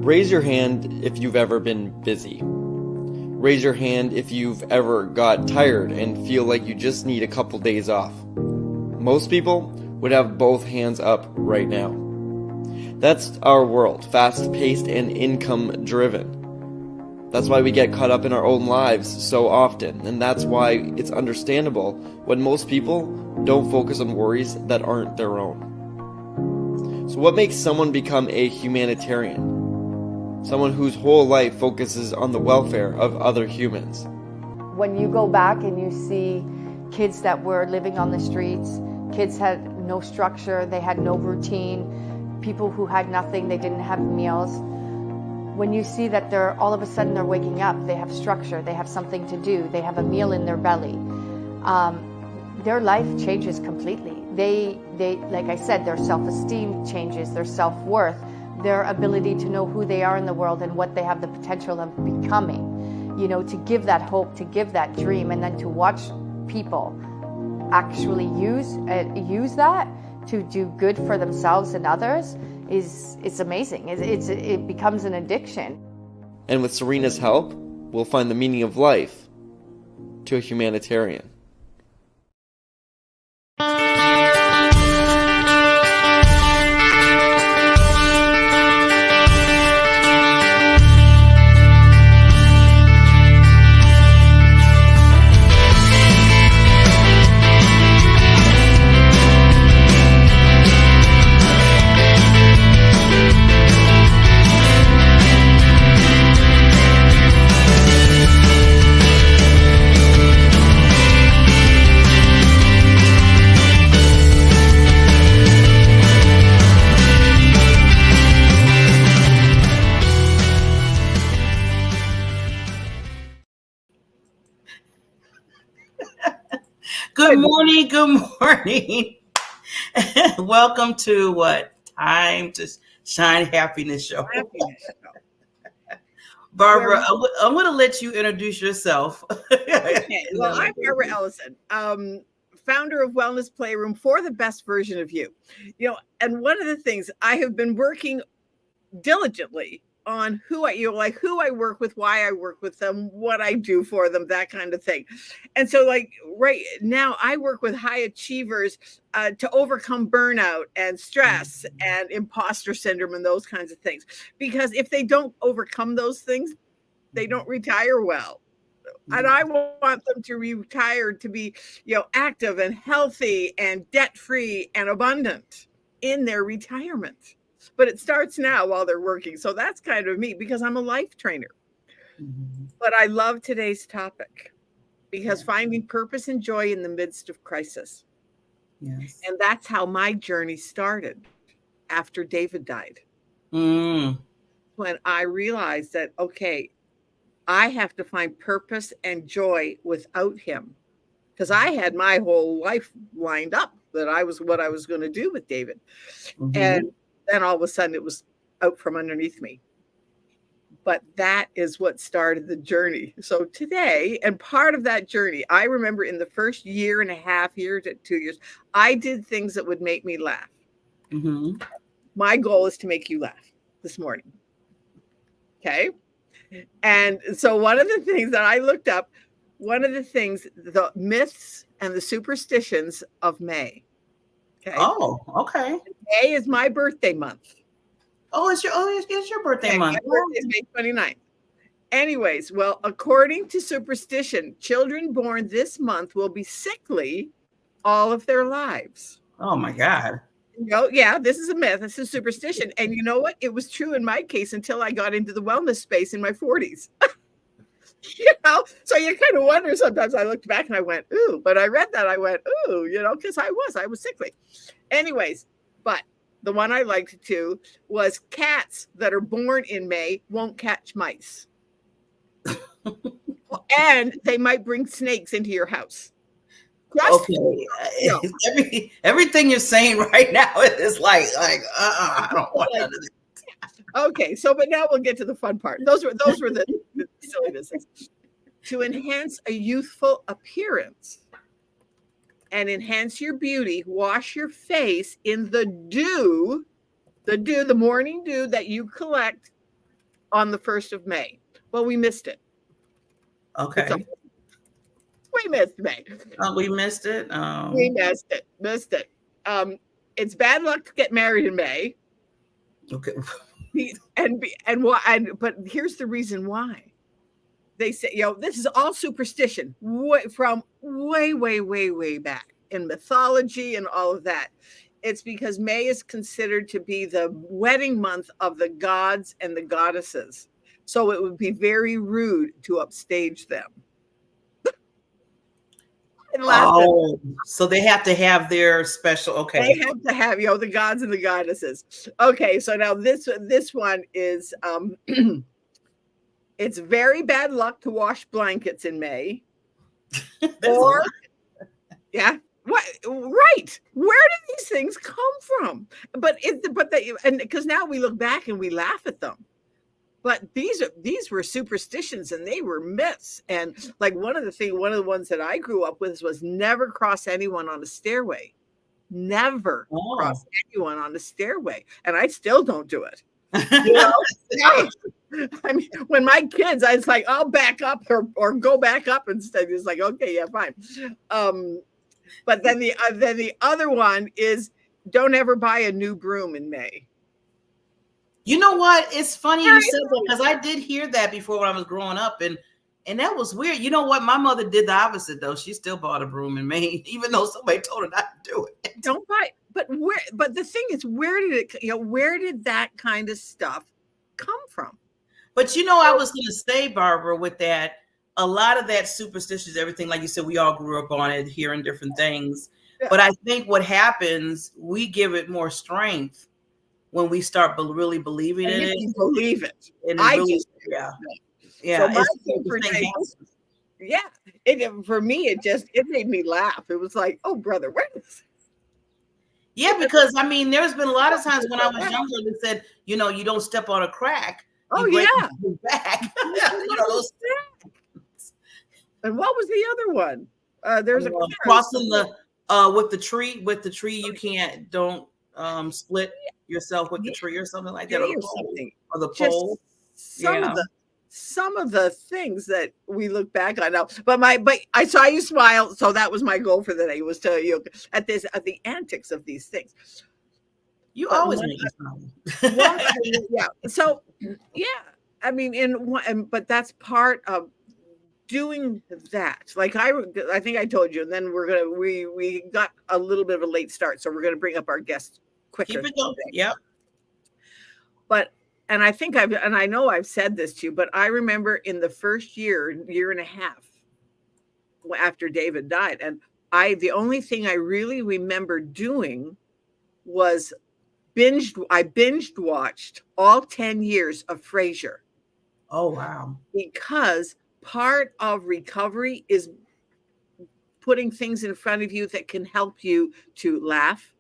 Raise your hand if you've ever been busy. Raise your hand if you've ever got tired and feel like you just need a couple days off. Most people would have both hands up right now. That's our world, fast-paced and income-driven. That's why we get caught up in our own lives so often, and that's why it's understandable when most people don't focus on worries that aren't their own. So what makes someone become a humanitarian? Someone whose whole life focuses on the welfare of other humans. When you go back and you see kids that were living on the streets, kids had no structure, they had no routine, people who had nothing, they didn't have meals. When you see that they're all of a sudden they're waking up, they have structure, they have something to do, they have a meal in their belly, their life changes completely. They, like I said, their self-esteem changes, their self-worth, their ability to know who they are in the world and what they have the potential of becoming, you know, to give that hope, to give that dream, and then to watch people actually use that to do good for themselves and others it's amazing. It becomes an addiction. And with Serena's help, we'll find the meaning of life to a humanitarian. Good morning. Good morning. Welcome to what? Time to Shine Happiness Show. Barbara, I'm going to let you introduce yourself. Okay. Well, I'm Barbara Ellison, founder of Wellness Playroom for the best version of you. You know, and one of the things I have been working diligently on who I work with, why I work with them, what I do for them, that kind of thing. And so like right now I work with high achievers to overcome burnout and stress and imposter syndrome and those kinds of things. Because if they don't overcome those things, they don't retire well. And I want them to retire to be, you know, active and healthy and debt-free and abundant in their retirement. But it starts now while they're working. So that's kind of me because I'm a life trainer. Mm-hmm. But I love today's topic because finding purpose and joy in the midst of crisis. Yes. And that's how my journey started after David died. When I realized that, okay, I have to find purpose and joy without him. Because I had my whole life lined up that I was what I was going to do with David. Mm-hmm. And then all of a sudden it was out from underneath me. But that is what started the journey. So today, and part of that journey, I remember in the first year and a half, 2 years, I did things that would make me laugh. Mm-hmm. My goal is to make you laugh this morning. Okay. And so one of the things that I looked up, the myths and the superstitions of May. Okay. Oh, okay. May is my birthday month. It's your birthday month. My birthday is May 29th. Anyways, well, according to superstition, children born this month will be sickly all of their lives. Oh my God. You know, yeah, this is a myth. This is superstition. And you know what? It was true in my case until I got into the wellness space in my 40s. You know, so you kind of wonder sometimes. I looked back and I went, ooh, but I read that. I went, ooh, you know, because I was sickly. Anyways, but the one I liked too was cats that are born in May won't catch mice. And they might bring snakes into your house. Okay. No. Everything you're saying right now is like, I don't want none of this. Okay, so but now we'll get to the fun part. Those were the sillinesses. To enhance a youthful appearance and enhance your beauty, wash your face in the morning dew that you collect on the 1st of May. Well, we missed it. Okay. We missed May. Oh, we missed it. Oh. We missed it. It's bad luck to get married in May. Okay. But here's the reason why. They say, this is all superstition from way back in mythology and all of that. It's because May is considered to be the wedding month of the gods and the goddesses. So it would be very rude to upstage them. Oh, so they have to have their special. Okay, they have to have the gods and the goddesses. Okay, so now this one is it's very bad luck to wash blankets in May. Or yeah, what? Right? Where did these things come from? Because now we look back and we laugh at them. But these were superstitions and they were myths. And like one of the ones that I grew up with was never cross anyone on a stairway. Never cross anyone on the stairway. And I still don't do it. I mean, when my kids, I was like, I'll back up or go back up instead. It's like, okay, yeah, fine. But then the other one is don't ever buy a new broom in May. You know what? It's funny you said that because I did hear that before when I was growing up, and that was weird. You know what? My mother did the opposite though. She still bought a broom in May, even though somebody told her not to do it. Don't buy. But the thing is, where did that kind of stuff come from? But I was going to say, Barbara, with that, a lot of that superstitions, everything, like you said, we all grew up on it, hearing different things. Yeah. But I think what happens, we give it more strength when we start really believing in it. You believe it. Yeah. So for me, it made me laugh. It was like, oh, brother, where is this? Yeah, because I mean, there's been a lot of times when I was younger that said, you don't step on a crack. Oh yeah. Back. And what was the other one? There's a crossing with the tree. With the tree, you don't split yourself with the tree or something like that, or the pole. Some of the things that we look back on now, but I saw you smile, so that was my goal for the day, was to at the antics of these things. You always make me smile. Yeah. So yeah, I mean, but that's part of doing that. Like I think I told you, and then we got a little bit of a late start, so we're gonna bring up our guest quicker. Keep it going. Yep. And I think I know I've said this to you, but I remember in the first year and a half after David died, and the only thing I really remember doing was I binge watched all 10 years of Frasier. Oh, wow. Because part of recovery is putting things in front of you that can help you to laugh,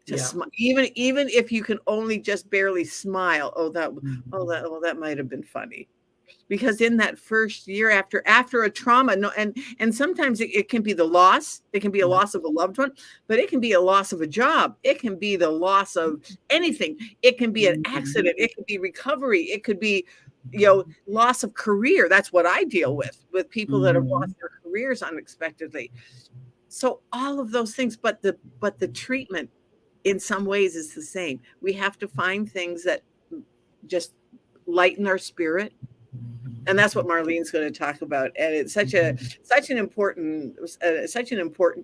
to smile, even if you can only just barely smile. That might have been funny, because in that first year after a trauma, and sometimes it can be the loss. It can be a loss of a loved one, but it can be a loss of a job. It can be the loss of anything. It can be an accident. It could be recovery. It could be loss of career. That's what I deal with people that have lost their careers unexpectedly. So all of those things, but the treatment in some ways is the same. We have to find things that just lighten our spirit. And that's what Marlene's going to talk about. And it's such an important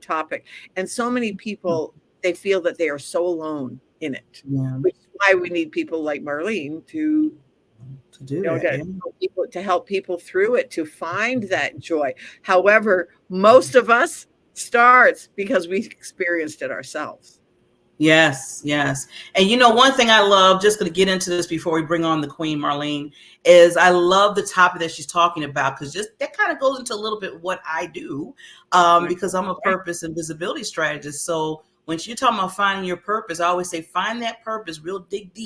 topic. And so many people, they feel that they are so alone in it, which is why we need people like Marlene to help people through it, to find that joy. However, most of us starts because we experienced it ourselves. Yes. And one thing I love, just going to get into this before we bring on the Queen Marlene, is I love the topic that she's talking about, because just that kind of goes into a little bit what I do, because I'm a purpose and visibility strategist. So when you're talking about finding your purpose, I always say, find that purpose, real dig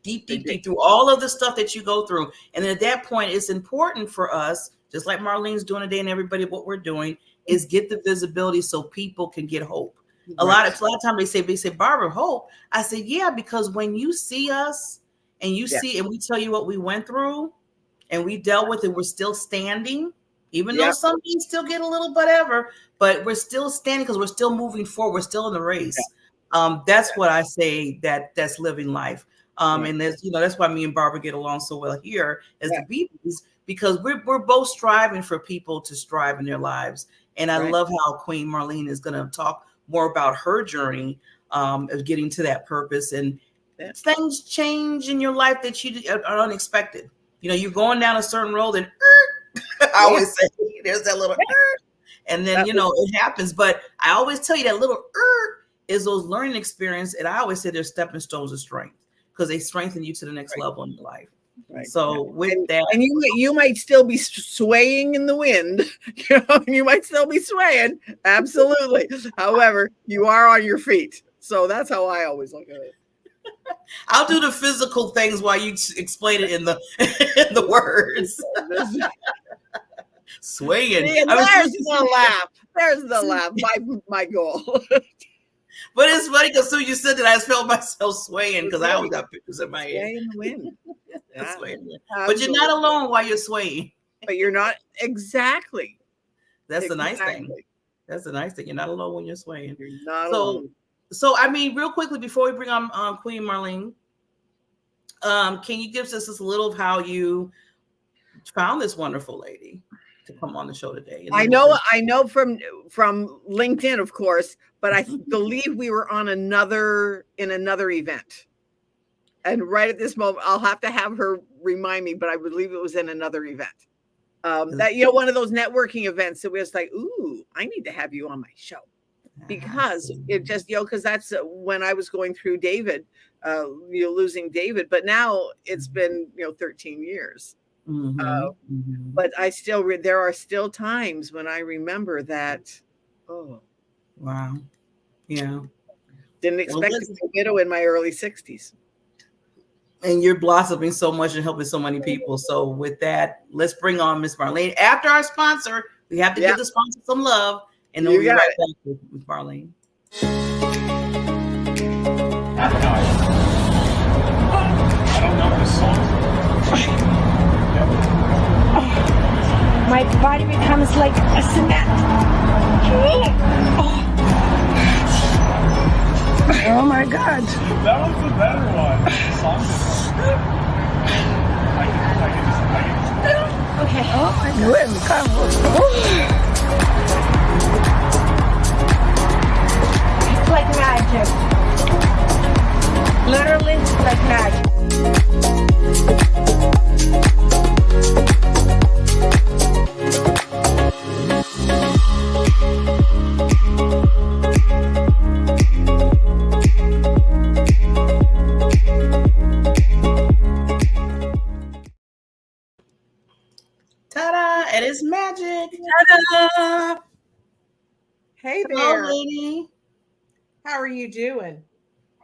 deep through all of the stuff that you go through. And then at that point, it's important for us, just like Marlene's doing today and everybody, what we're doing is get the visibility so people can get hope. A lot of times they say, Barbara, hope. I say, yeah, because when you see us and you see, and we tell you what we went through and we dealt with it, we're still standing, even though some things still get a little whatever, but we're still standing because we're still moving forward. We're still in the race. That's what I say, that's living life. And there's, that's why me and Barbara get along so well here as the BBs, because we're both striving for people to strive in their lives. And I love how Queen Marlene is going to talk more about her journey of getting to that purpose, and things change in your life that are unexpected. You're going down a certain road and I always say there's that little and then, it happens. But I always tell you that little is those learning experience. And I always say they're stepping stones of strength because they strengthen you to the next level in your life. Right. So with that, and you might still be swaying in the wind. You might still be swaying. Absolutely. However, you are on your feet. So that's how I always look at it. I'll do the physical things while you explain it in the words. Swaying. See, there's the laugh. There's the laugh. My goal. But it's funny because soon you said that, I just felt myself swaying because I always got pictures in my head. Sway in the wind. But you're not alone while you're swaying. But you're not exactly. That's the nice thing. That's the nice thing. You're not alone when you're swaying. You're not alone. So I mean, real quickly before we bring on Queen Marlene, can you give us a little of how you found this wonderful lady to come on the show today? I know from LinkedIn, of course, but I believe we were on another event. And right at this moment, I'll have to have her remind me, but I believe it was in another event. That one of those networking events that was like, ooh, I need to have you on my show. Because it just, because that's when I was going through David, losing David. But now it's been, 13 years. But I still, there are still times when I remember that. Oh, wow. Yeah. Didn't expect to be a widow in my early 60s. And you're blossoming so much and helping so many people. So with that, let's bring on Miss Marlene. After our sponsor, we have to give the sponsor some love. And then we'll be right back with Marlene. I don't know this song. My body becomes like a cement. Oh my God. That was the better one. Okay. Oh my God. It's like magic. Literally like magic. Ta-da! It is magic. Ta-da! Hey there. Hello, lady. How are you doing?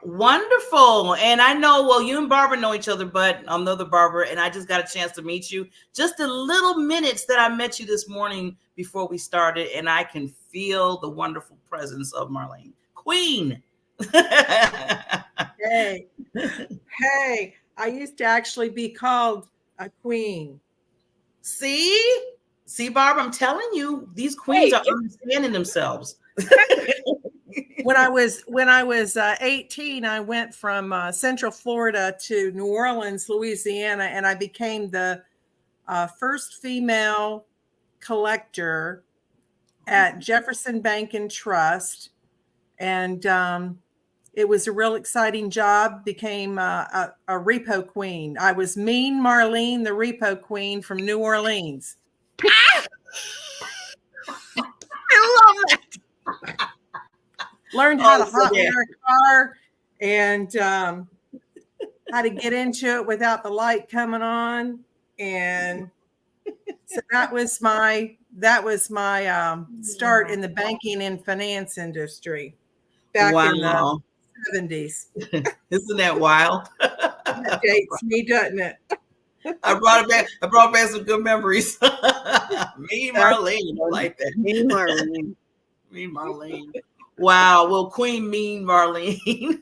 Wonderful. And I know, well, you and Barbara know each other, but I'm the other Barbara, and I just got a chance to meet you. Just the little minutes that I met you this morning before we started, and I can feel the wonderful presence of Marlene. Queen. Hey, I used to actually be called a queen. See, Barbara, I'm telling you, these queens are understanding themselves. When I was 18, I went from Central Florida to New Orleans, Louisiana, and I became the first female collector at Jefferson Bank and Trust. And it was a real exciting job. Became a repo queen. I was Mean Marlene, the repo queen from New Orleans. I love that. Learned how to hot wire a car and how to get into it without the light coming on. And so that was my start in the banking and finance industry back in the 70s. Isn't that wild? That dates me, doesn't it? I brought back some good memories. Me, Marlene, I like that. Me, Marlene. Me, Marlene. Wow. Well, Queen Mean Marlene.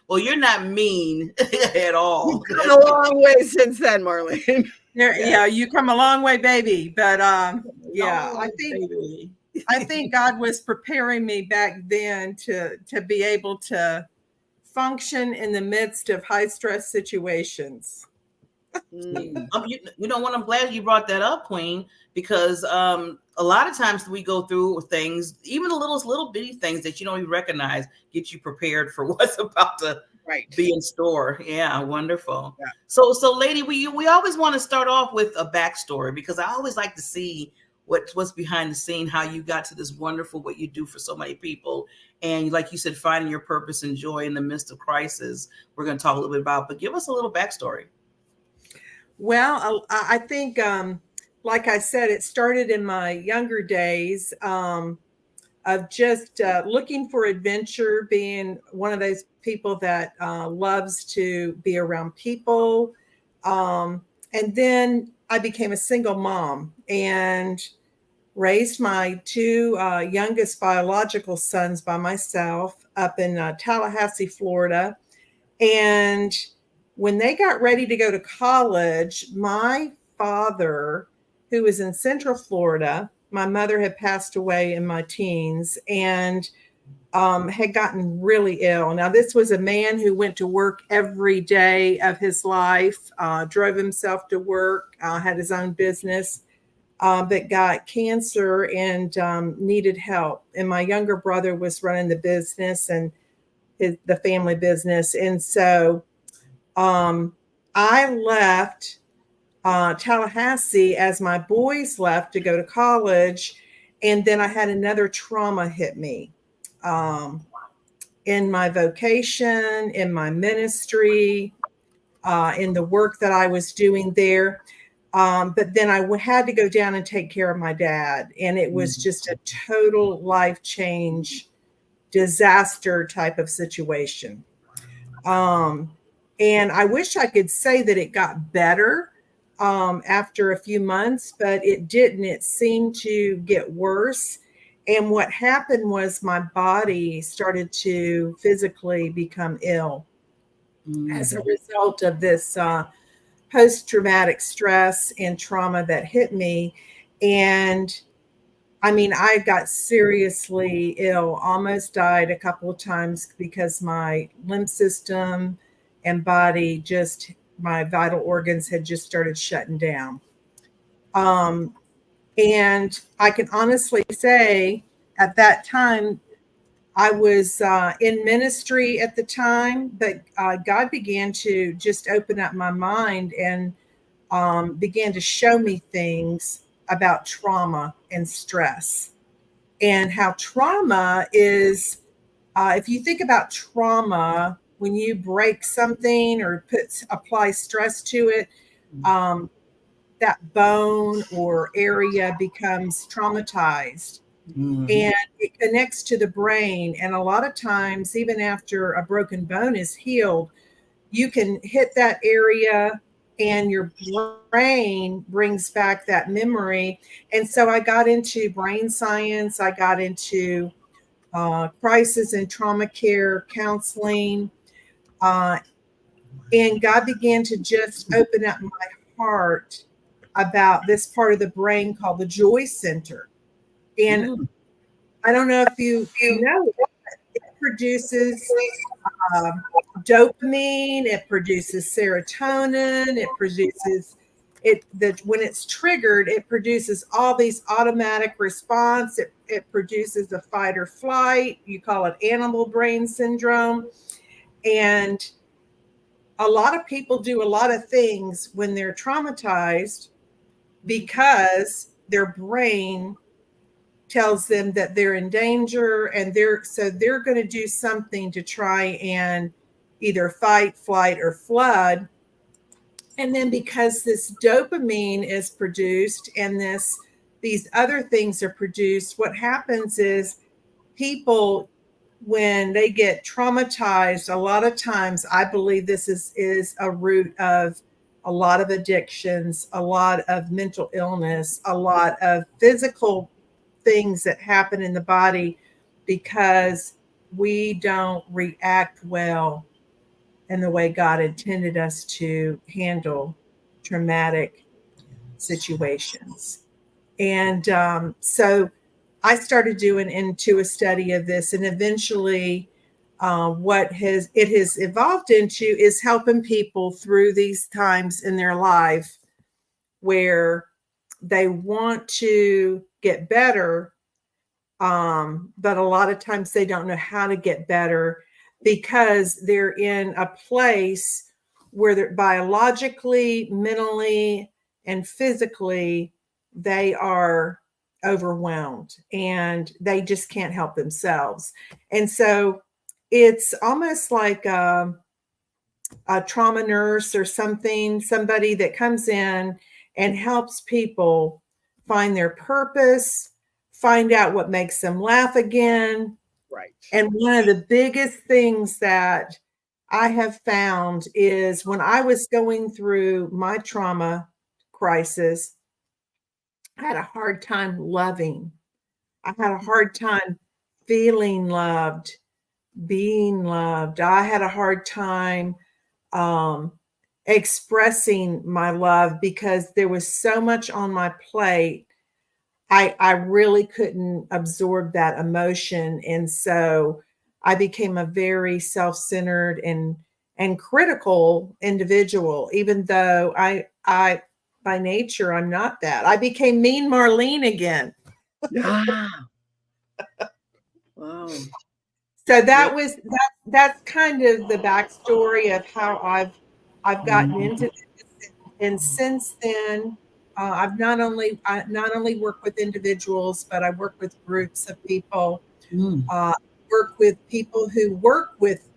Well, you're not mean at all. You've come a long way since then, Marlene. Yeah, you come a long way, baby. But yeah, Oh, baby. I think God was preparing me back then to be able to function in the midst of high stress situations. You know what? I'm glad you brought that up, Queen, because a lot of times we go through things, even the little bitty things that you don't even recognize, get you prepared for what's about to be in store. Yeah, wonderful. Yeah. So, lady, we always want to start off with a backstory, because I always like to see what's behind the scene, how you got to this wonderful what you do for so many people, and like you said, finding your purpose and joy in the midst of crisis. We're going to talk a little bit about, but give us a little backstory. Well, I think, like I said, it started in my younger days of just looking for adventure, being one of those people that loves to be around people. And then I became a single mom and raised my two youngest biological sons by myself up in Tallahassee, Florida. And when they got ready to go to college, my father, who was in Central Florida, my mother had passed away in my teens and had gotten really ill. Now, this was a man who went to work every day of his life, drove himself to work, had his own business, but got cancer and needed help. And my younger brother was running the business and the family business. And so I left Tallahassee as my boys left to go to college. And then I had another trauma hit me in my vocation, in my ministry, in the work that I was doing there. But then I had to go down and take care of my dad. And it was just a total life change, disaster type of situation. And I wish I could say that it got better after a few months, but it didn't. It seemed to get worse. And what happened was my body started to physically become ill as a result of this post-traumatic stress and trauma that hit me. And I mean, I got seriously ill, almost died a couple of times because my lymph system and body, just my vital organs had just started shutting down. And I can honestly say at that time, I was in ministry at the time, but God began to just open up my mind and began to show me things about trauma and stress and how trauma is, if you think about trauma, when you break something or apply stress to it, that bone or area becomes traumatized. And it connects to the brain. And a lot of times, even after a broken bone is healed, you can hit that area and your brain brings back that memory. And so I got into brain science. I got into crisis and trauma care counseling. And God began to just open up my heart about this part of the brain called the joy center. And I don't know if you know, it produces dopamine, it produces serotonin, it produces when it's triggered, it produces all these automatic response. It produces a fight or flight. You call it animal brain syndrome. And a lot of people do a lot of things when they're traumatized because their brain tells them that they're in danger, and they're going to do something to try and either fight, flight, or flood. And then because this dopamine is produced and these other things are produced, what happens is people, when they get traumatized, a lot of times, I believe this is a root of a lot of addictions, a lot of mental illness, a lot of physical things that happen in the body because we don't react well in the way God intended us to handle traumatic situations. And so I started doing into a study of this, and eventually what has evolved into is helping people through these times in their life where they want to get better, but a lot of times they don't know how to get better because they're in a place where they're biologically, mentally, and physically, they are overwhelmed and they just can't help themselves. And so it's almost like a trauma nurse or something, somebody that comes in and helps people find their purpose, find out what makes them laugh again. Right. And one of the biggest things that I have found is when I was going through my trauma crisis, I had a hard time loving. I had a hard time feeling loved, being loved. I had a hard time expressing my love because there was so much on my plate. I really couldn't absorb that emotion. And so I became a very self-centered and critical individual, even though I by nature, I'm not that. I became mean Marlene again. Yeah. Wow. So that's kind of the backstory of how I've gotten into this. And since then, I've not only work with individuals, but I work with groups of people. Work with people who work with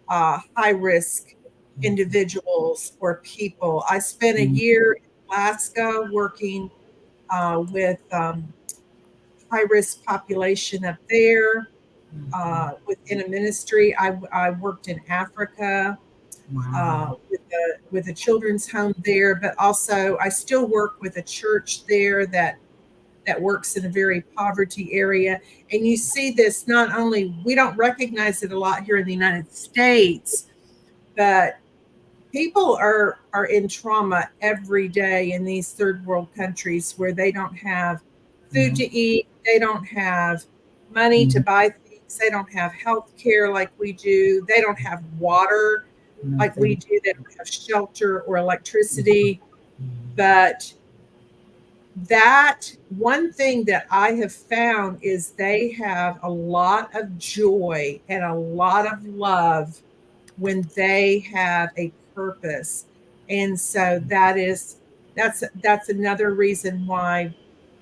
high risk individuals or people. I spent a year in Alaska working with high risk population up there. Within a ministry, I worked in Africa with a children's home there, but also I still work with a church there that works in a very poverty area. And you see this, not only, we don't recognize it a lot here in the United States, but people are in trauma every day in these third world countries where they don't have food to eat, they don't have money to buy things, they don't have health care like we do, they don't have water like we do, they don't have shelter or electricity. But that one thing that I have found is they have a lot of joy and a lot of love when they have a purpose. And so that's another reason why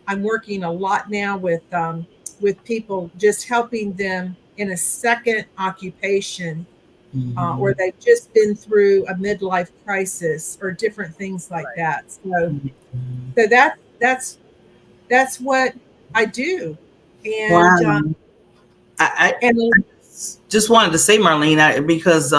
I'm working a lot now with people, just helping them in a second occupation, or they've just been through a midlife crisis or different things like that. So that's what I do. And I just wanted to say, Marlene, because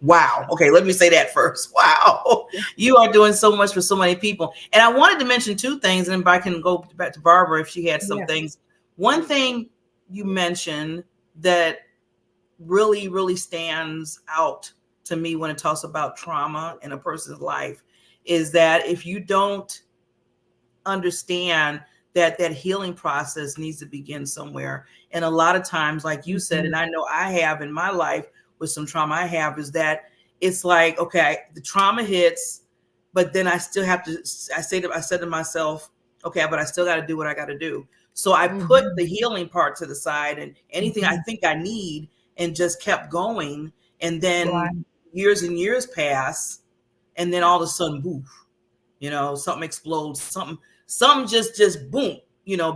wow. Okay, let me say that first. Wow, you are doing so much for so many people. And I wanted to mention two things, and if I can go back to Barbara if she had some things. One thing you mentioned that really, really stands out to me when it talks about trauma in a person's life is that if you don't understand that healing process needs to begin somewhere. And a lot of times, like you said, and I know I have in my life with some trauma I have, is that it's like, okay, the trauma hits, but then I still have to, I said to myself, okay, but I still got to do what I got to do. So I put the healing part to the side and anything I think I need and just kept going. And then years and years pass, and then all of a sudden, boof, something explodes, something just boom,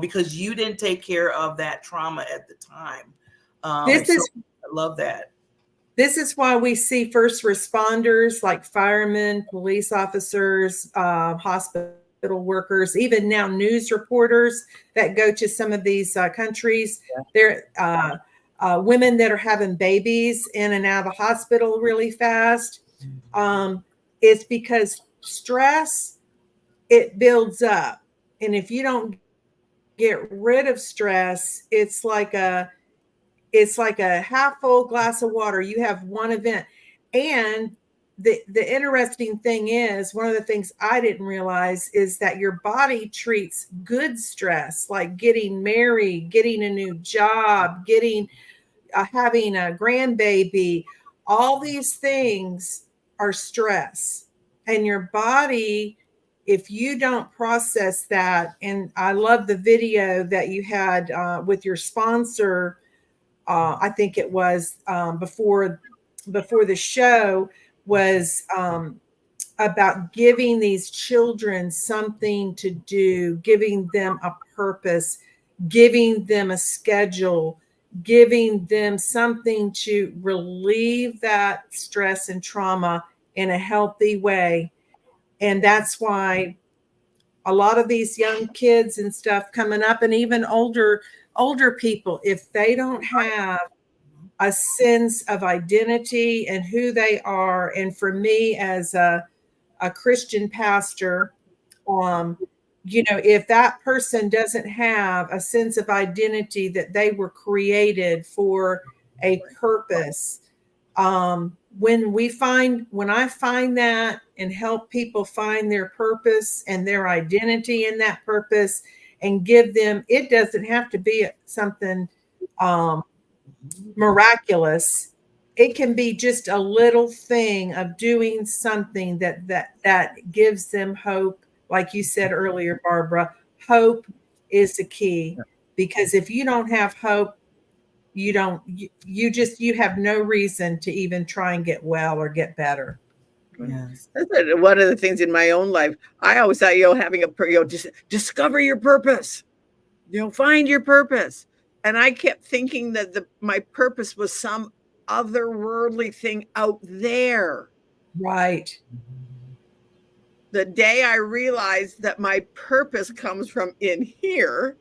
because you didn't take care of that trauma at the time. I love that. This is why we see first responders like firemen, police officers, hospital workers, even now news reporters that go to some of these countries. They're women that are having babies in and out of the hospital really fast. It's because stress, it builds up. And if you don't get rid of stress, it's like a half full glass of water. You have one event. And the interesting thing is, one of the things I didn't realize is that your body treats good stress, like getting married, getting a new job, getting having a grandbaby. All these things are stress, and your body, if you don't process that. And I love the video that you had with your sponsor. I think it was before the show, was about giving these children something to do, giving them a purpose, giving them a schedule, giving them something to relieve that stress and trauma in a healthy way. And that's why a lot of these young kids and stuff coming up, and even older people, if they don't have a sense of identity and who they are, and for me as a Christian pastor, if that person doesn't have a sense of identity that they were created for a purpose, when I find that and help people find their purpose and their identity in that purpose, and give them, it doesn't have to be something miraculous. It can be just a little thing of doing something that gives them hope. Like you said earlier, Barbara, hope is the key, because if you don't have hope, you have no reason to even try and get well or get better. Yes. That's one of the things in my own life. I always thought, just discover your purpose, find your purpose. And I kept thinking that my purpose was some otherworldly thing out there. Right. The day I realized that my purpose comes from in here.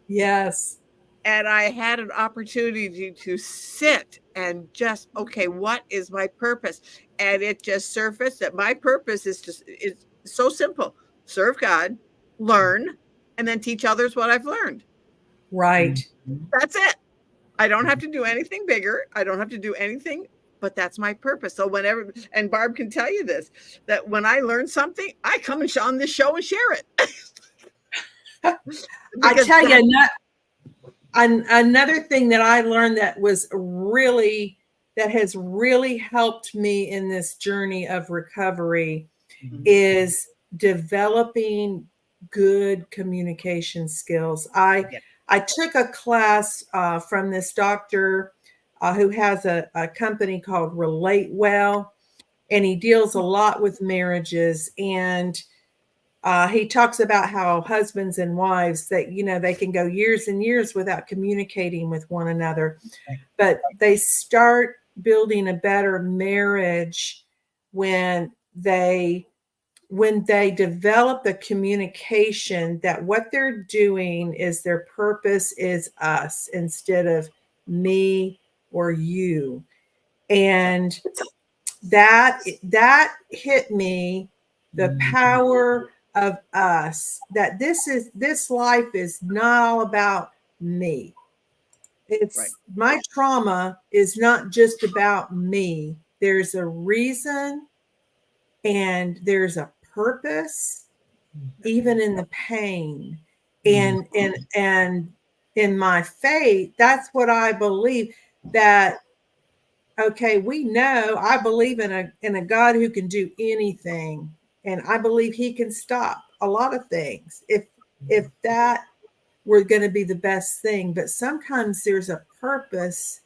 Yes. And I had an opportunity to sit and just, okay, what is my purpose? And it just surfaced that my purpose is so simple: serve God, learn, and then teach others what I've learned. Right. That's it. I don't have to do anything bigger. I don't have to do anything, but that's my purpose. So whenever, and Barb can tell you this, that when I learn something, I come and on this show and share it. I tell you, another thing that I learned that has really helped me in this journey of recovery is developing good communication skills. I took a class from this doctor who has a company called Relate Well, and he deals a lot with marriages. And he talks about how husbands and wives, that they can go years and years without communicating with one another, but they start building a better marriage when they develop the communication that what they're doing is their purpose is us instead of me or you. And that hit me, the power of us, that this life is not all about me. It's right. My trauma is not just about me. There's a reason and there's a purpose, even in the pain. And in my faith, that's what I believe, that okay, we know, I believe in a God who can do anything, and I believe he can stop a lot of things if that were going to be the best thing. But sometimes there's a purpose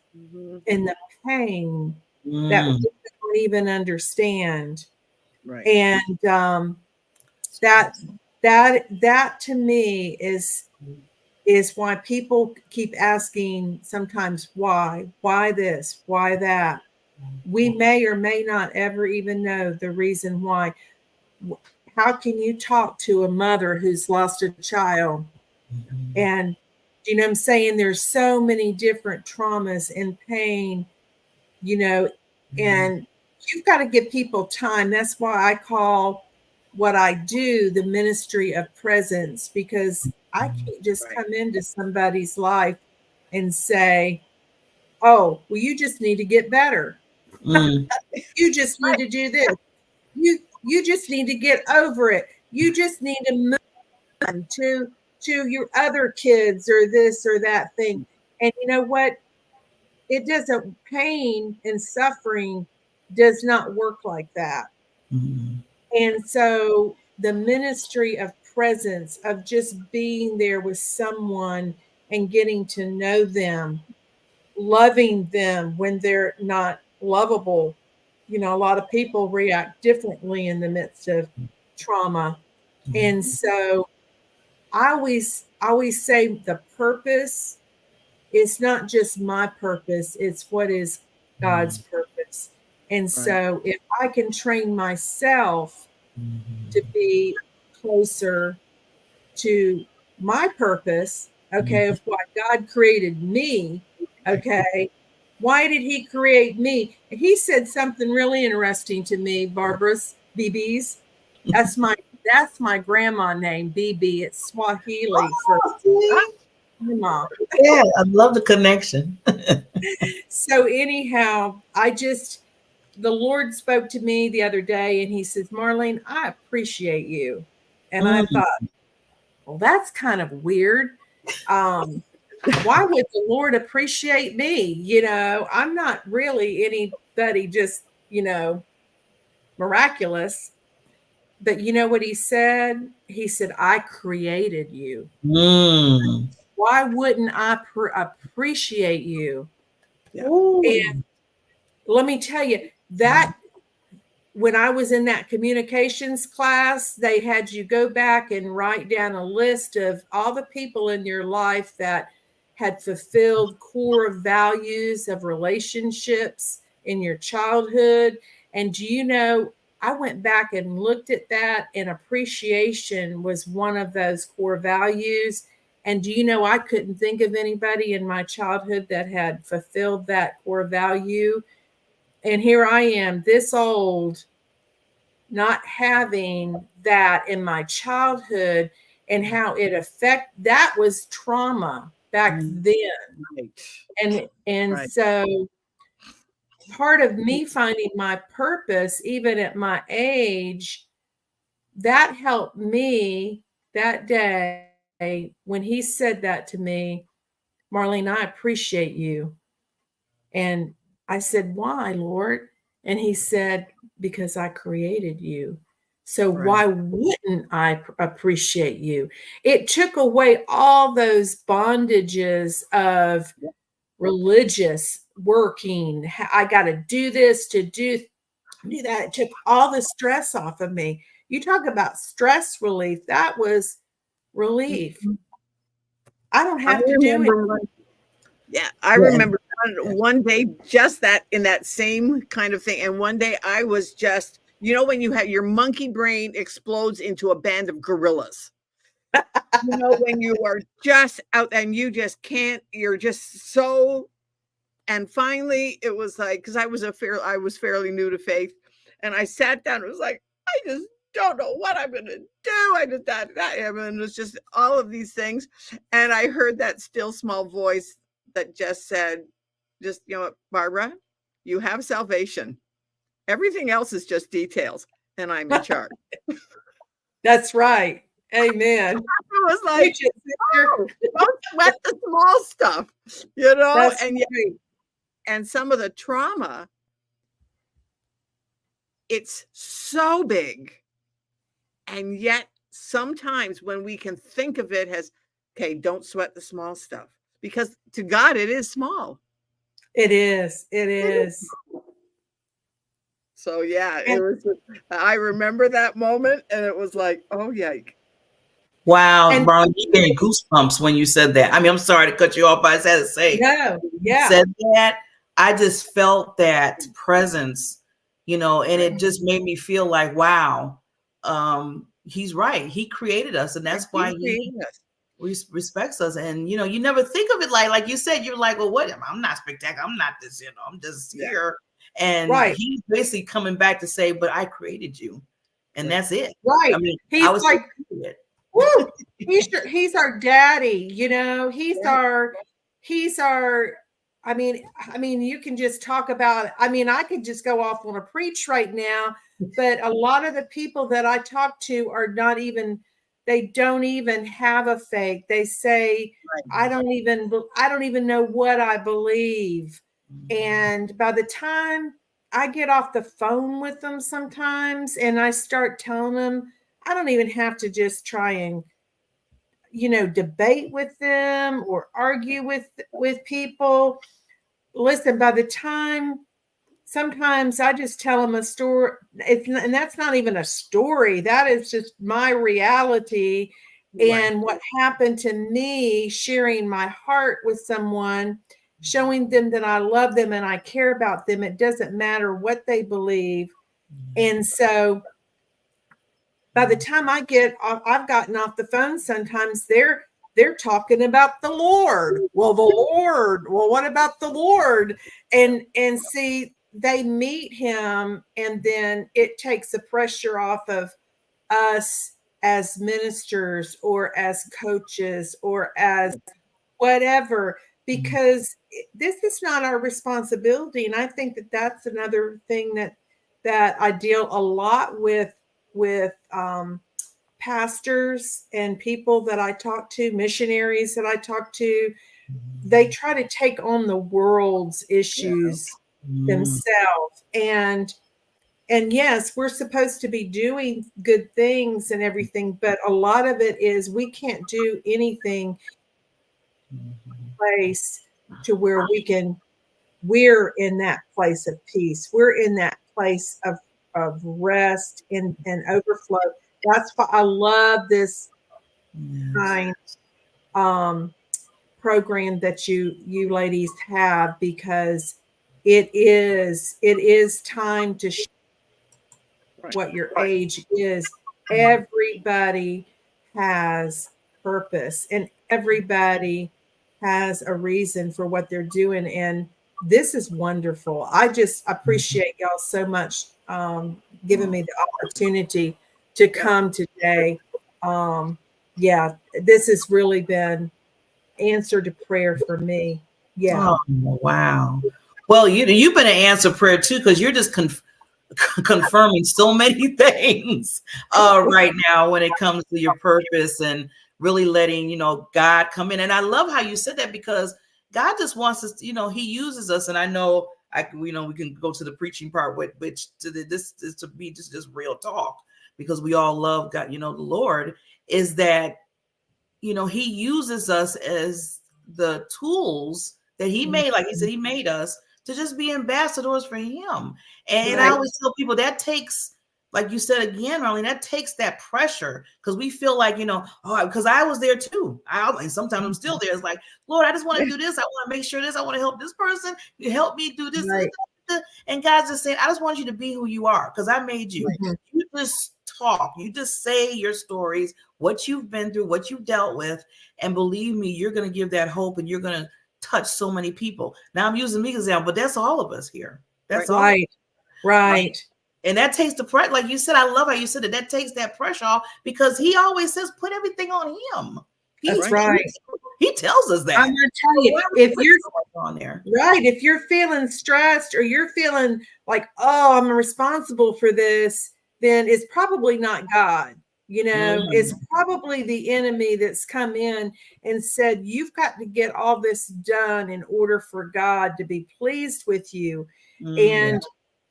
in the pain that we don't even understand. Right. And that to me is why people keep asking sometimes, why this, why that. We may or may not ever even know the reason why. How can you talk to a mother who's lost a child? And you know what I'm saying? There's so many different traumas and pain, and you've got to give people time. That's why I call what I do the ministry of presence, because I can't just Right. come into somebody's life and say, oh, well, you just need to get better. Mm. You just need to do this. You just need to get over it. You just need to move on to your other kids or this or that thing. And you know what? It doesn't, pain and suffering does not work like that. Mm. And so the ministry of presence, of just being there with someone and getting to know them, loving them when they're not lovable. You know, a lot of people react differently in the midst of trauma. And so I always say the purpose is not just my purpose, it's what is God's purpose. And so if I can train myself to be closer to my purpose, okay, of why God created me, okay, why did he create me? And he said something really interesting to me, Barbara's BB's. That's my grandma name, BB. It's Swahili for grandma. Yeah, I love the connection. So anyhow, the Lord spoke to me the other day and he says, Marlene, I appreciate you. And I thought, well, that's kind of weird. Why would the Lord appreciate me? You know, I'm not really anybody just, miraculous. But you know what he said? He said, I created you. Mm. Why wouldn't I appreciate you? Yeah. And let me tell you that when I was in that communications class, they had you go back and write down a list of all the people in your life that had fulfilled core values of relationships in your childhood. And do you know, I went back and looked at that, and appreciation was one of those core values. And do you know, I couldn't think of anybody in my childhood that had fulfilled that core value. And here I am, this old, not having that in my childhood, and how that was trauma back then. Right. And Right. so part of me finding my purpose, even at my age, that helped me that day when he said that to me, Marlene, I appreciate you. And I said, why, Lord? And he said, because I created you. So why wouldn't I appreciate you? It took away all those bondages of religious working. I got to do this to do that. It took all the stress off of me. You talk about stress relief. That was relief. I don't have to do it. Yeah, I remember one day just that, in that same kind of thing. And one day I was just, when you have your monkey brain explodes into a band of gorillas. When you are just out and you just can't, you're just so. And finally, it was like, because I was fairly new to faith, and I sat down. It was like, I just don't know what I'm going to do. I just that. And it was just all of these things, and I heard that still small voice that just said, just, Barbara, you have salvation. Everything else is just details, and I'm in charge. That's right. Amen. I was like, don't sweat the small stuff, That's and right. And some of the trauma, it's so big. And yet sometimes when we can think of it as, okay, don't sweat the small stuff, because to God, it is small. It is. It is. So yeah, it was. I remember that moment, and it was like, oh yike! Wow, Marlene, you gave me goosebumps when you said that. I mean, I'm sorry to cut you off, but I just had to say, no, yeah, said that. I just felt that presence, and it just made me feel like, wow, he's right. He created us, and that's why he respects us. And you never think of it like you said. You're like, well, what? I'm not spectacular. I'm not this. I'm just here. And he's basically coming back to say, but I created you, and that's it. Right. I mean, he's like, Woo! He's our daddy, you know, he's our, I mean, you can just talk about, I mean, I could just go off on a preach right now, but a lot of the people that I talk to are not even, they don't even have a faith. They say, I don't even know what I believe. And by the time I get off the phone with them sometimes and I start telling them, I don't even have to just try and, you know, debate with them or argue with people. Listen, by the time, sometimes I just tell them a story, and that's not even a story. That is just my reality. Right. And what happened to me, sharing my heart with someone, showing them that I love them and I care about them. It doesn't matter what they believe. And so by the time I get off, I've gotten off the phone, sometimes they're talking about the Lord. Well, the Lord. Well, what about the Lord? And see, they meet him, and then it takes the pressure off of us as ministers or as coaches or as whatever, because this is not our responsibility. And I think that that's another thing that I deal a lot with pastors and people that I talk to, missionaries that I talk to. They try to take on the world's issues themselves. And yes, we're supposed to be doing good things and everything, but a lot of it is we can't do anything place to where we're in that place of peace. We're in that place of rest and overflow. That's why I love this kind program that you ladies have, because it is time to show what your age is. Everybody has purpose and everybody has a reason for what they're doing. And this is wonderful. I just appreciate y'all so much giving me the opportunity to come today. Yeah, this has really been answer to prayer for me. Yeah. Oh, wow. Well, you've been an answer prayer too, because you're just confirming so many things right now when it comes to your purpose and really letting, God come in. And I love how you said that, because God just wants us, he uses us. And I know, we can go to the preaching part, which this is to be just real talk, because we all love God, the Lord, is that, he uses us as the tools that he made. Like he said, he made us to just be ambassadors for him. And I always tell people that takes, like you said again, Marlene, that takes that pressure, because we feel like, because I was there too. And sometimes I'm still there. It's like, Lord, I just want to do this. I want to make sure this. I want to help this person. You help me do this. Right. And God's just saying, I just want you to be who you are, because I made you. Mm-hmm. You just talk. You just say your stories, what you've been through, what you've dealt with. And believe me, you're going to give that hope, and you're going to touch so many people. Now I'm using me as an example, but that's all of us here. That's all. Right. And that takes the pressure. Like you said, I love how you said it. That takes that pressure off, because he always says, put everything on him. That's right. He tells us that. I'm going to tell you, if you're on there, right, if you're feeling stressed or you're feeling like, oh, I'm responsible for this, then it's probably not God. It's probably the enemy that's come in and said, you've got to get all this done in order for God to be pleased with you. And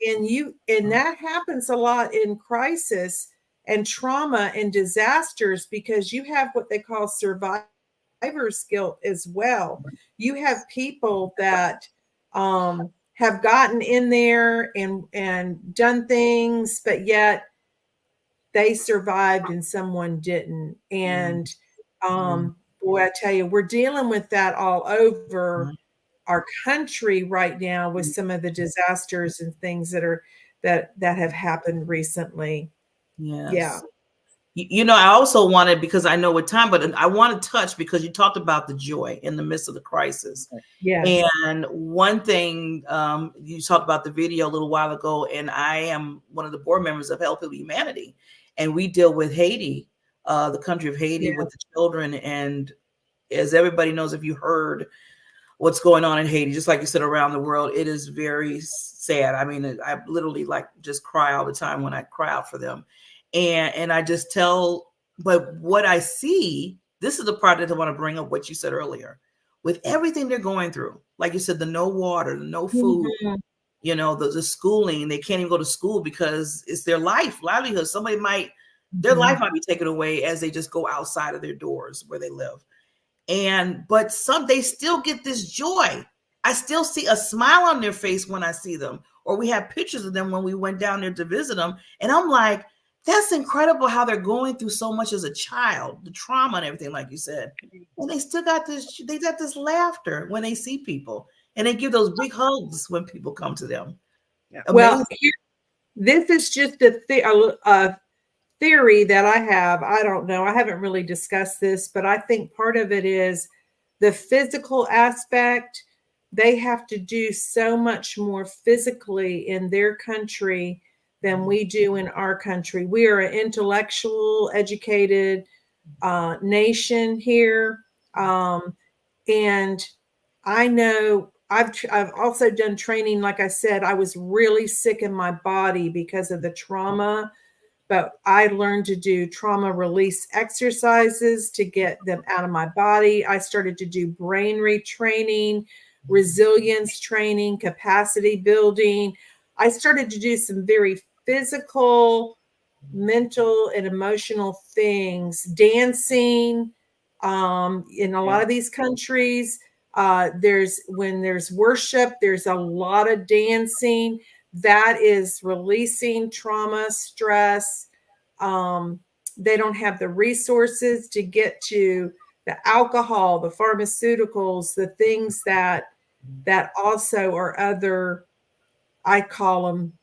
that happens a lot in crisis and trauma and disasters, because you have what they call survivor's guilt as well. You have people that have gotten in there and done things, but yet they survived and someone didn't. And boy, I tell you, we're dealing with that all over our country right now with some of the disasters and things that have happened recently. Yes. Yeah. I also wanted, because I know with time, but I want to touch, because you talked about the joy in the midst of the crisis. Yes. And one thing, you talked about the video a little while ago, and I am one of the board members of Help Humanity, and we deal with Haiti the country of Haiti with the children. And as everybody knows, if you heard what's going on in Haiti, just like you said, around the world, it is very sad. I mean, I literally like just cry all the time when I cry out for them. And I just tell, but what I see, this is the part that I want to bring up what you said earlier. With everything they're going through, like you said, the no water, the no food, the schooling, they can't even go to school because it's their livelihood. Somebody their life might be taken away as they just go outside of their doors where they live. But they still get this joy. I still see a smile on their face when I see them, or we have pictures of them when we went down there to visit them. And I'm like, that's incredible how they're going through so much as a child, the trauma and everything, like you said. And they still got this laughter when they see people, and they give those big hugs when people come to them. Yeah. Well, this is just a theory that I have. I don't know. I haven't really discussed this, but I think part of it is the physical aspect. They have to do so much more physically in their country than we do in our country. We are an intellectual, educated nation here. And I know I've also done training. Like I said, I was really sick in my body because of the trauma, but I learned to do trauma release exercises to get them out of my body. I started to do brain retraining, resilience training, capacity building. I started to do some very physical, mental, and emotional things. Dancing in a lot of these countries. When there's worship, there's a lot of dancing. That is releasing trauma, stress. They don't have the resources to get to the alcohol, the pharmaceuticals, the things that also are other, I call them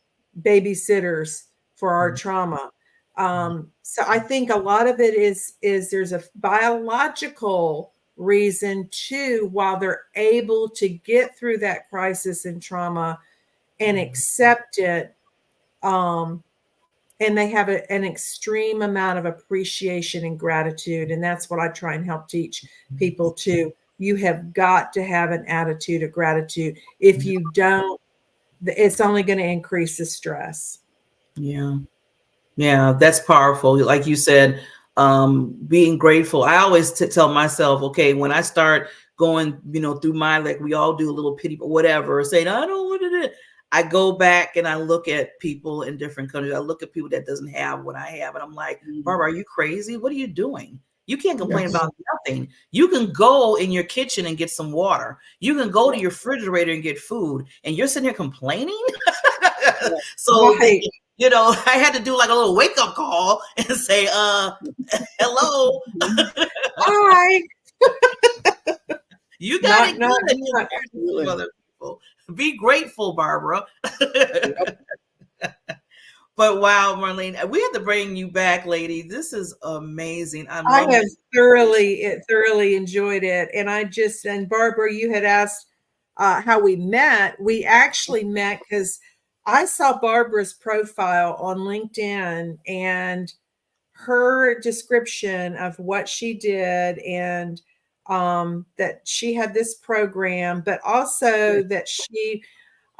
babysitters for our trauma. So I think a lot of it is there's a biological reason too, while they're able to get through that crisis and trauma and accept it. And they have an extreme amount of appreciation and gratitude. And that's what I try and help teach people too. You have got to have an attitude of gratitude. If you don't, it's only going to increase the stress. Yeah. Yeah, that's powerful. Like you said, being grateful. I always tell myself, okay, when I start going, through my, like we all do a little pity, but whatever, saying, I don't want to do it. I go back and I look at people in different countries. I look at people that doesn't have what I have. And I'm like, Barbara, are you crazy? What are you doing? You can't complain about nothing. You can go in your kitchen and get some water. You can go to your refrigerator and get food. And you're sitting here complaining? So, right. I had to do like a little wake up call and say, hello. Hi. You got it good. Other people. Be grateful, Barbara. But wow, Marlene, we have to bring you back, lady. This is amazing. I have thoroughly enjoyed it. And Barbara, you had asked how we met. We actually met because I saw Barbara's profile on LinkedIn and her description of what she did, and that she had this program, but also that she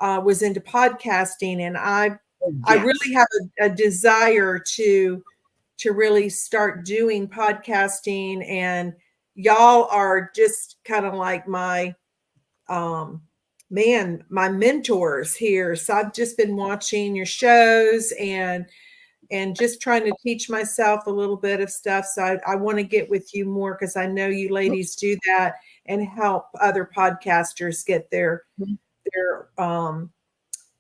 was into podcasting. And I really have a desire to really start doing podcasting, and y'all are just kind of like my my mentors here. So I've just been watching your shows and just trying to teach myself a little bit of stuff. So I want to get with you more, because I know you ladies do that and help other podcasters get their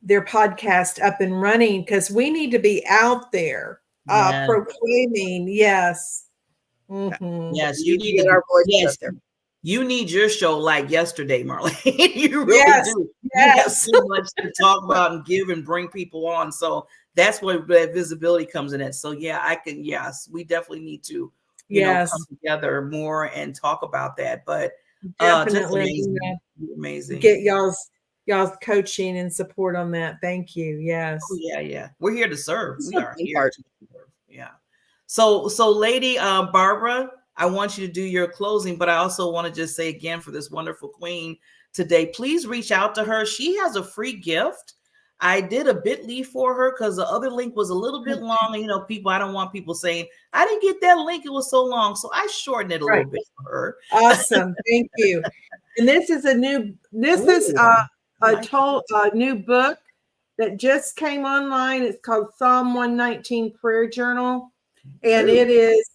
podcast up and running, because we need to be out there proclaiming. Yes. Mm-hmm. Yes, you need to get our voice out there. You need your show like yesterday, Marlene. You really do. You have so much to talk about and give and bring people on. So that's where that visibility comes in it. So we definitely need to, come together more and talk about that. But definitely amazing. Get y'all's coaching and support on that. Thank you. Yes. Oh, yeah. We're here to serve. We are here to serve. Yeah. So Lady Barbara, I want you to do your closing, but I also want to just say again for this wonderful queen today, please reach out to her. She has a free gift. I did a bit.ly for her because the other link was a little bit long. And, I don't want people saying, I didn't get that link. It was so long. So I shortened it a little bit for her. Awesome. Thank you. And this is a new book that just came online. It's called Psalm 119 Prayer Journal. And it is,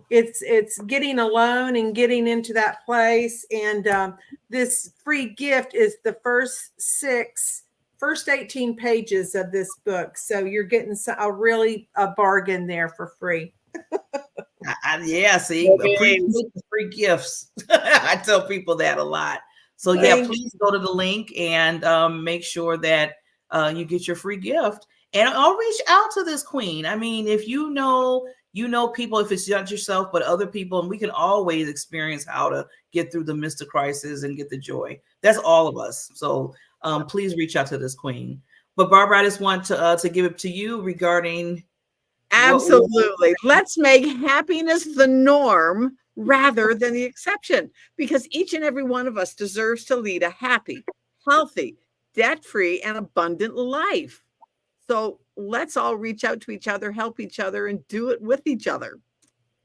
it's getting alone and getting into that place. And this free gift is the first 18 pages of this book. So you're getting a bargain there for free. Yeah, see, appreciate the free gifts. I tell people that a lot. So yeah, please go to the link and make sure that you get your free gift. And I'll reach out to this queen. I mean, if you know people, if it's not yourself, but other people, and we can always experience how to get through the midst of crisis and get the joy. That's all of us. So please reach out to this queen. But Barbara, I just want to give it to you regarding. Absolutely. Let's make happiness the norm rather than the exception, because each and every one of us deserves to lead a happy, healthy, debt-free, and abundant life. So let's all reach out to each other, help each other, and do it with each other.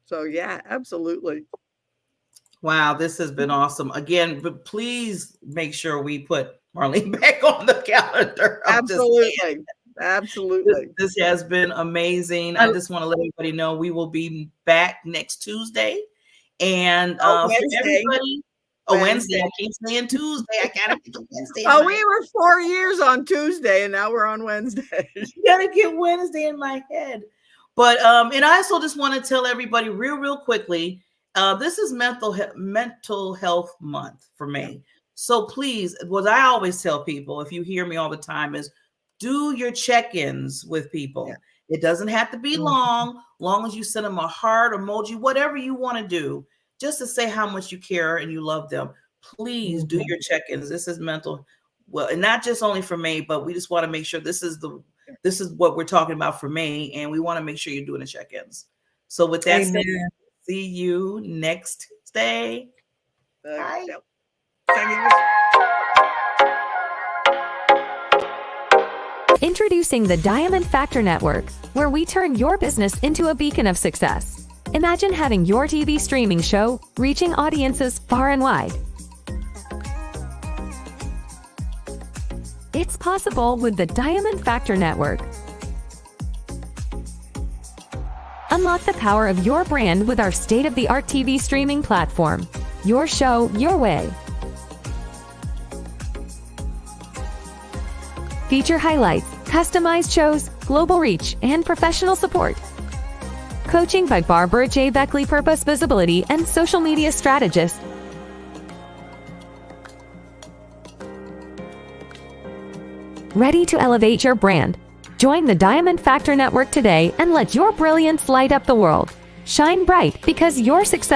So yeah, absolutely. Wow, this has been awesome. Again, but please make sure we put Marlene back on the calendar. Absolutely. This has been amazing. I just want to let everybody know we will be back next Tuesday. And Wednesday. Wednesday. I keep saying Tuesday. I gotta get Wednesday. We were 4 years on Tuesday, and now we're on Wednesday. You gotta get Wednesday in my head. But and I also just want to tell everybody real quickly. This is mental health month for me. So please, what I always tell people, if you hear me all the time, is do your check-ins with people. Yeah. It doesn't have to be long as you send them a heart emoji, whatever you want to do, just to say how much you care and you love them. Please do your check-ins. This is mental, and not just only for me, but we just want to make sure this is what we're talking about for me, and we want to make sure you're doing the check-ins. So with that said, see you next Tuesday. Bye. Introducing the Diamond Factor Network, where we turn your business into a beacon of success. Imagine having your TV streaming show reaching audiences far and wide. It's possible with the Diamond Factor Network. Unlock the power of your brand with our state-of-the-art TV streaming platform. Your show, your way. Feature highlights, customized shows, global reach, and professional support. Coaching by Barbara J. Beckley, Purpose Visibility, and social media strategist. Ready to elevate your brand? Join the Diamond Factor Network today and let your brilliance light up the world. Shine bright, because your success